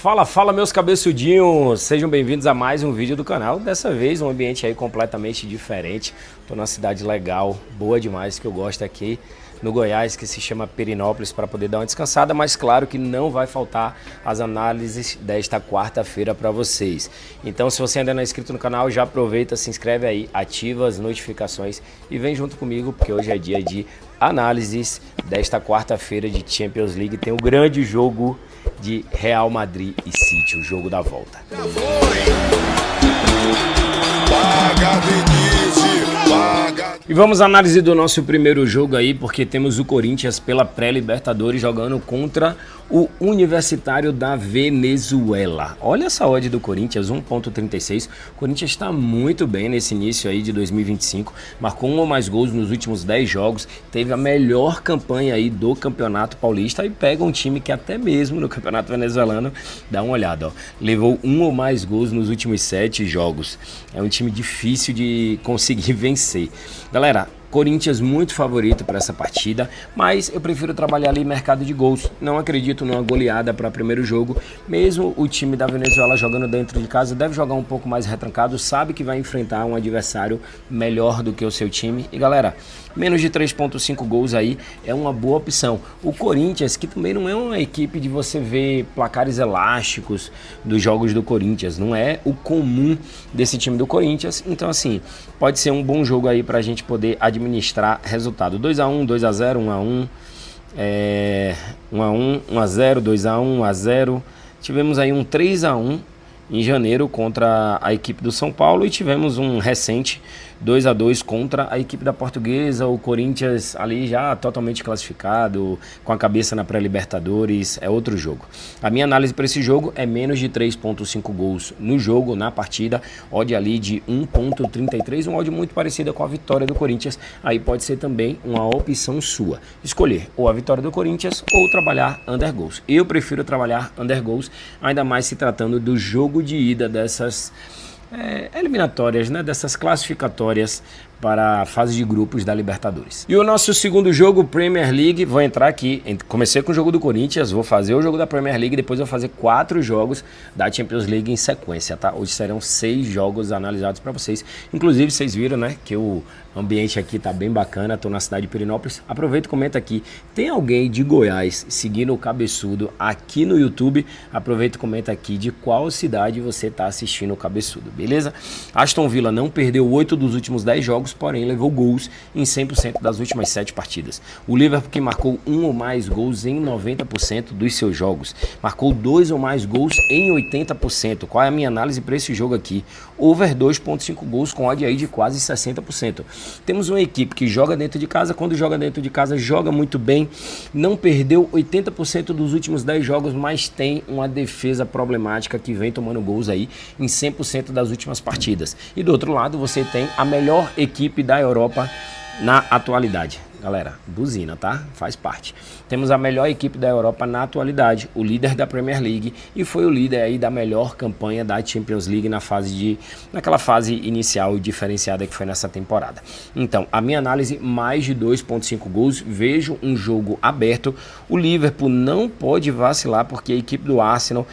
Fala meus cabeçudinhos, sejam bem-vindos a mais um vídeo do canal. Dessa vez um ambiente aí completamente diferente. Tô numa cidade legal, boa demais, que eu gosto aqui no Goiás, que se chama Perinópolis, para poder dar uma descansada, mas claro que não vai faltar as análises desta quarta-feira para vocês. Então, se você ainda não é inscrito no canal, já aproveita, se inscreve aí, ativa as notificações e vem junto comigo, porque hoje é dia de análises desta quarta-feira de Champions League. Tem o grande jogo de Real Madrid e City, o jogo da volta. E vamos à análise do nosso primeiro jogo aí, porque temos o Corinthians pela pré-Libertadores jogando contra o Universitário da Venezuela. Olha essa odd do Corinthians, 1.36. O Corinthians está muito bem nesse início aí de 2025, marcou um ou mais gols nos últimos 10 jogos, teve a melhor campanha aí do Campeonato Paulista e pega um time que até mesmo no Campeonato Venezuelano, dá uma olhada, ó, levou um ou mais gols nos últimos 7 jogos. É um time difícil de conseguir vencer. Galera, Corinthians muito favorito para essa partida, mas eu prefiro trabalhar ali mercado de gols. Não acredito numa goleada para primeiro jogo, mesmo o time da Venezuela jogando dentro de casa, deve jogar um pouco mais retrancado, sabe que vai enfrentar um adversário melhor do que o seu time. E galera, menos de 3.5 gols aí é uma boa opção. O Corinthians, que também não é uma equipe de você ver placares elásticos dos jogos do Corinthians, não é o comum desse time do Corinthians, então assim, pode ser um bom jogo aí para a gente poder administrar resultado. 2x1, 2x0, 1x1, 1x1, 1x0, 2x1, 1x0. Tivemos aí um 3x1 em janeiro contra a equipe do São Paulo e tivemos um recente 2x2 contra a equipe da Portuguesa. O Corinthians ali já totalmente classificado, com a cabeça na pré-Libertadores, é outro jogo. A minha análise para esse jogo é menos de 3.5 gols no jogo, na partida, odd ali de 1.33, um odd muito parecida com a vitória do Corinthians. Aí pode ser também uma opção sua, escolher ou a vitória do Corinthians ou trabalhar under goals. Eu prefiro trabalhar under goals, ainda mais se tratando do jogo de ida dessas eliminatórias, né, dessas classificatórias para a fase de grupos da Libertadores. E o nosso segundo jogo, Premier League, vou entrar aqui, comecei com o jogo do Corinthians, vou fazer o jogo da Premier League, depois eu vou fazer 4 jogos da Champions League em sequência, tá? Hoje serão 6 jogos analisados para vocês, inclusive vocês viram, né, que o ambiente aqui tá bem bacana, tô na cidade de Perinópolis. Aproveita e comenta aqui, tem alguém de Goiás seguindo o Cabeçudo aqui no YouTube? Aproveita e comenta aqui de qual cidade você tá assistindo o Cabeçudo, beleza? Aston Villa não perdeu 8 dos últimos 10 jogos, porém levou gols em 100% das últimas 7 partidas. O Liverpool, que marcou 1 ou mais gols em 90% dos seus jogos, marcou 2 ou mais gols em 80%. Qual é a minha análise para esse jogo aqui? Over 2.5 gols com odd aí de quase 60%. Temos uma equipe que joga dentro de casa, quando joga dentro de casa joga muito bem, não perdeu 80% dos últimos 10 jogos, mas tem uma defesa problemática que vem tomando gols aí em 100% das últimas partidas. E do outro lado você tem a melhor equipe da Europa na atualidade. Galera, buzina, tá? Faz parte. Temos a melhor equipe da Europa na atualidade, o líder da Premier League e foi o líder aí da melhor campanha da Champions League naquela fase inicial diferenciada que foi nessa temporada. Então, a minha análise, mais de 2.5 gols, vejo um jogo aberto. O Liverpool não pode vacilar porque a equipe do Arsenal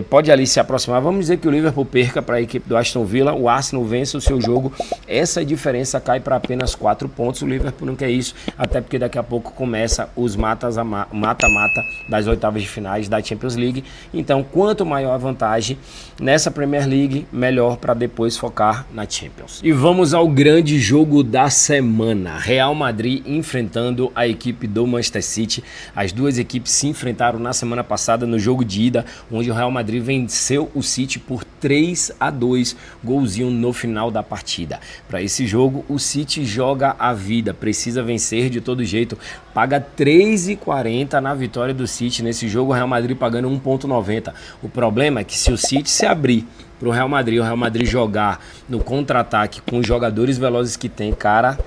pode ali se aproximar. Vamos dizer que o Liverpool perca para a equipe do Aston Villa, o Arsenal vence o seu jogo, essa diferença cai para apenas 4 pontos. O Liverpool não quer isso, até porque daqui a pouco começa os mata-mata das oitavas de finais da Champions League. Então, quanto maior a vantagem nessa Premier League, melhor para depois focar na Champions. E vamos ao grande jogo da semana, Real Madrid enfrentando a equipe do Manchester City. As duas equipes se enfrentaram na semana passada no jogo de ida, onde o Real Madrid venceu o City por 3-2, golzinho no final da partida. Para esse jogo, o City joga a vida, precisa vencer de todo jeito, paga 3,40 na vitória do City nesse jogo, o Real Madrid pagando 1,90. O problema é que se o City se abrir para o Real Madrid jogar no contra-ataque com os jogadores velozes que tem, cara,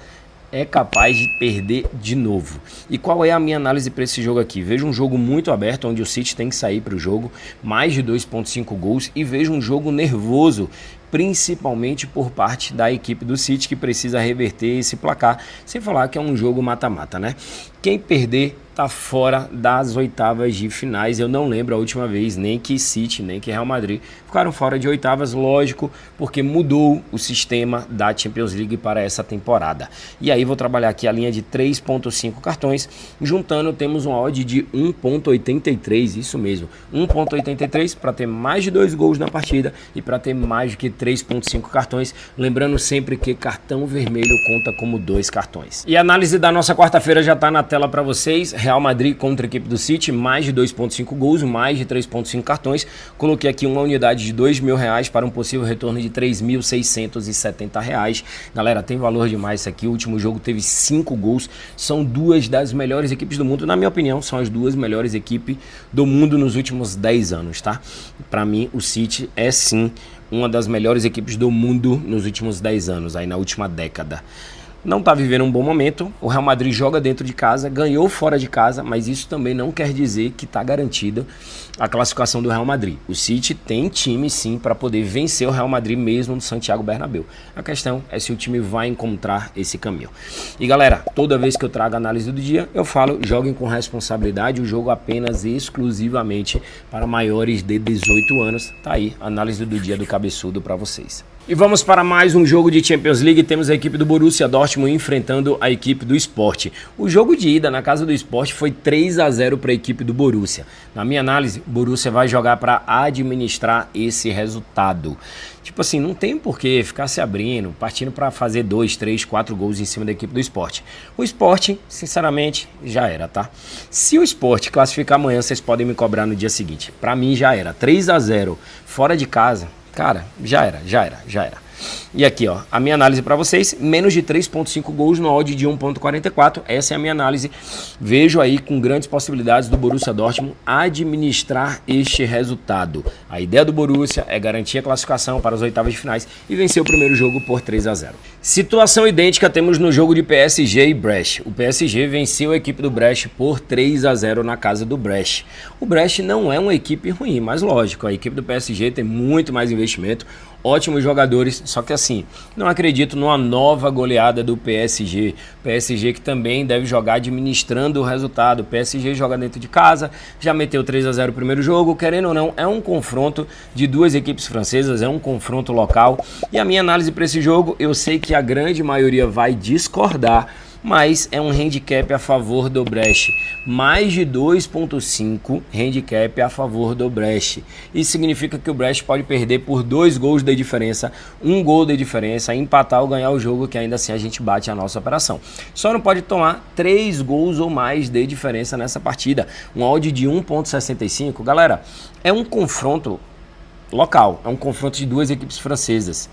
é capaz de perder de novo. E qual é a minha análise para esse jogo aqui? Vejo um jogo muito aberto, onde o City tem que sair para o jogo, mais de 2.5 gols, e vejo um jogo nervoso, principalmente por parte da equipe do City, que precisa reverter esse placar, sem falar que é um jogo mata-mata, né? Quem perder tá fora das oitavas de finais. Eu não lembro a última vez, nem que City, nem que Real Madrid ficaram fora de oitavas, lógico, porque mudou o sistema da Champions League para essa temporada. E aí vou trabalhar aqui a linha de 3.5 cartões, juntando temos uma odd de 1.83, isso mesmo, 1.83 para ter mais de 2 gols na partida e para ter mais do que 3.5 cartões, lembrando sempre que cartão vermelho conta como 2 cartões. E a análise da nossa quarta-feira já está na tela para vocês. Real Madrid contra a equipe do City, mais de 2.5 gols, mais de 3.5 cartões. Coloquei aqui uma unidade de R$2.000 para um possível retorno de R$3.670. Galera, tem valor demais isso aqui. O último jogo teve 5 gols. São duas das melhores equipes do mundo. Na minha opinião, são as duas melhores equipes do mundo nos últimos 10 anos, tá? Para mim, o City é sim uma das melhores equipes do mundo nos últimos 10 anos, aí na última década. Não está vivendo um bom momento, o Real Madrid joga dentro de casa, ganhou fora de casa, mas isso também não quer dizer que está garantida a classificação do Real Madrid. O City tem time sim para poder vencer o Real Madrid mesmo no Santiago Bernabéu. A questão é se o time vai encontrar esse caminho. E galera, toda vez que eu trago a análise do dia, eu falo, joguem com responsabilidade, o jogo apenas e exclusivamente para maiores de 18 anos. Tá aí a análise do dia do Cabeçudo para vocês. E vamos para mais um jogo de Champions League. Temos a equipe do Borussia Dortmund enfrentando a equipe do Sport. O jogo de ida na casa do Sport foi 3-0 para a equipe do Borussia. Na minha análise, o Borussia vai jogar para administrar esse resultado. Tipo assim, não tem por que ficar se abrindo, partindo para fazer 2, 3, 4 gols em cima da equipe do Sport. O Sport, sinceramente, já era, tá? Se o Sport classificar amanhã, vocês podem me cobrar no dia seguinte. Para mim já era. 3-0 fora de casa. Cara, já era. E aqui, ó, a minha análise para vocês, menos de 3.5 gols no odd de 1.44, essa é a minha análise. Vejo aí com grandes possibilidades do Borussia Dortmund administrar este resultado. A ideia do Borussia é garantir a classificação para as oitavas de finais e vencer o primeiro jogo por 3-0. Situação idêntica temos no jogo de PSG e Brest. O PSG venceu a equipe do Brest por 3-0 na casa do Brest. O Brest não é uma equipe ruim, mas lógico, a equipe do PSG tem muito mais investimento, ótimos jogadores, só que assim, não acredito numa nova goleada do PSG. PSG que também deve jogar administrando o resultado. O PSG joga dentro de casa, já meteu 3-0 o primeiro jogo, querendo ou não, é um confronto de duas equipes francesas, é um confronto local. E a minha análise para esse jogo, eu sei que a grande maioria vai discordar, mas é um handicap a favor do Brest. Mais de 2.5 handicap a favor do Brest. Isso significa que o Brest pode perder por 2 gols de diferença, 1 gol de diferença, empatar ou ganhar o jogo, que ainda assim a gente bate a nossa operação. Só não pode tomar 3 gols ou mais de diferença nessa partida. Um odd de 1.65, galera, é um confronto local, é um confronto de duas equipes francesas.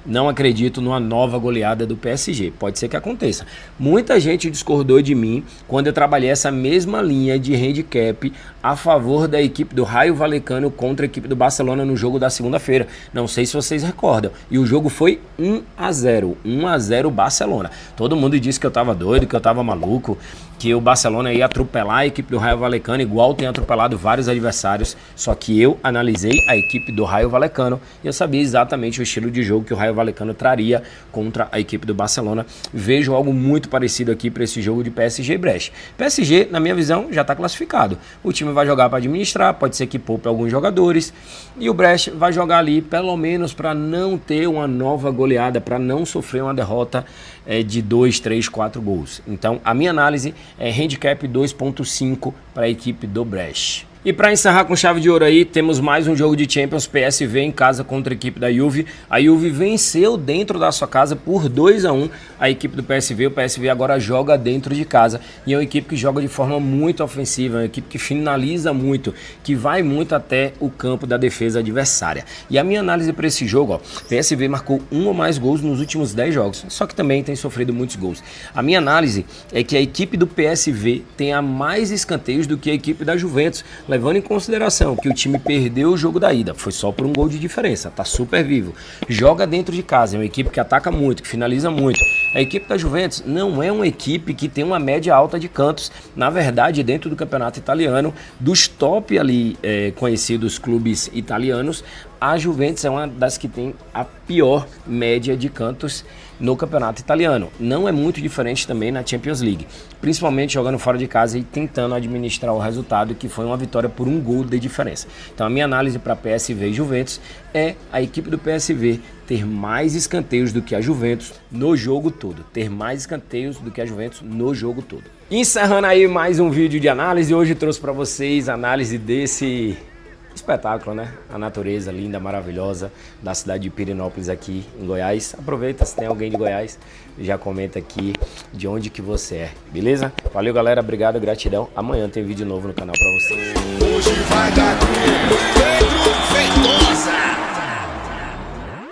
Não acredito numa nova goleada do PSG. Pode ser que aconteça. Muita gente discordou de mim quando eu trabalhei essa mesma linha de handicap a favor da equipe do Rayo Vallecano contra a equipe do Barcelona no jogo da segunda-feira. Não sei se vocês recordam. E o jogo foi 1-0. 1-0 Barcelona. Todo mundo disse que eu tava doido, que eu tava maluco, que o Barcelona ia atropelar a equipe do Rayo Vallecano, igual tem atropelado vários adversários. Só que eu analisei a equipe do Rayo Vallecano e eu sabia exatamente o estilo de jogo que o Rayo Vallecano traria contra a equipe do Barcelona. Vejo algo muito parecido aqui para esse jogo de PSG e Brest. PSG, na minha visão, já está classificado. O time vai jogar para administrar, pode ser que poupe alguns jogadores, e o Brest vai jogar ali pelo menos para não ter uma nova goleada, para não sofrer uma derrota de 2, 3, 4 gols. Então a minha análise é handicap 2.5 para a equipe do Brest. E para encerrar com chave de ouro aí, temos mais um jogo de Champions, PSV em casa contra a equipe da Juve. A Juve venceu dentro da sua casa por 2-1 a equipe do PSV. O PSV agora joga dentro de casa e é uma equipe que joga de forma muito ofensiva, é uma equipe que finaliza muito, que vai muito até o campo da defesa adversária. E a minha análise para esse jogo, ó, PSV marcou 1 ou mais gols nos últimos 10 jogos, só que também tem sofrido muitos gols. A minha análise é que a equipe do PSV tenha mais escanteios do que a equipe da Juventus, levando em consideração que o time perdeu o jogo da ida, foi só por 1 gol de diferença, tá super vivo, joga dentro de casa, é uma equipe que ataca muito, que finaliza muito, A equipe da Juventus não é uma equipe que tem uma média alta de cantos. Na verdade, dentro do campeonato italiano, dos top ali conhecidos clubes italianos, a Juventus é uma das que tem a pior média de cantos no campeonato italiano. Não é muito diferente também na Champions League, principalmente jogando fora de casa e tentando administrar o resultado, que foi uma vitória por 1 gol de diferença. Então a minha análise para PSV e Juventus é a equipe do PSV ter mais escanteios do que a Juventus no jogo todo. Ter mais escanteios do que a Juventus no jogo todo. Encerrando aí mais um vídeo de análise, hoje trouxe para vocês a análise desse espetáculo, né? A natureza linda, maravilhosa da cidade de Pirenópolis aqui em Goiás. Aproveita, se tem alguém de Goiás, já comenta aqui de onde que você é, beleza? Valeu, galera, obrigado, gratidão. Amanhã tem vídeo novo no canal pra vocês. Hoje vai dar Pedro Feitosa.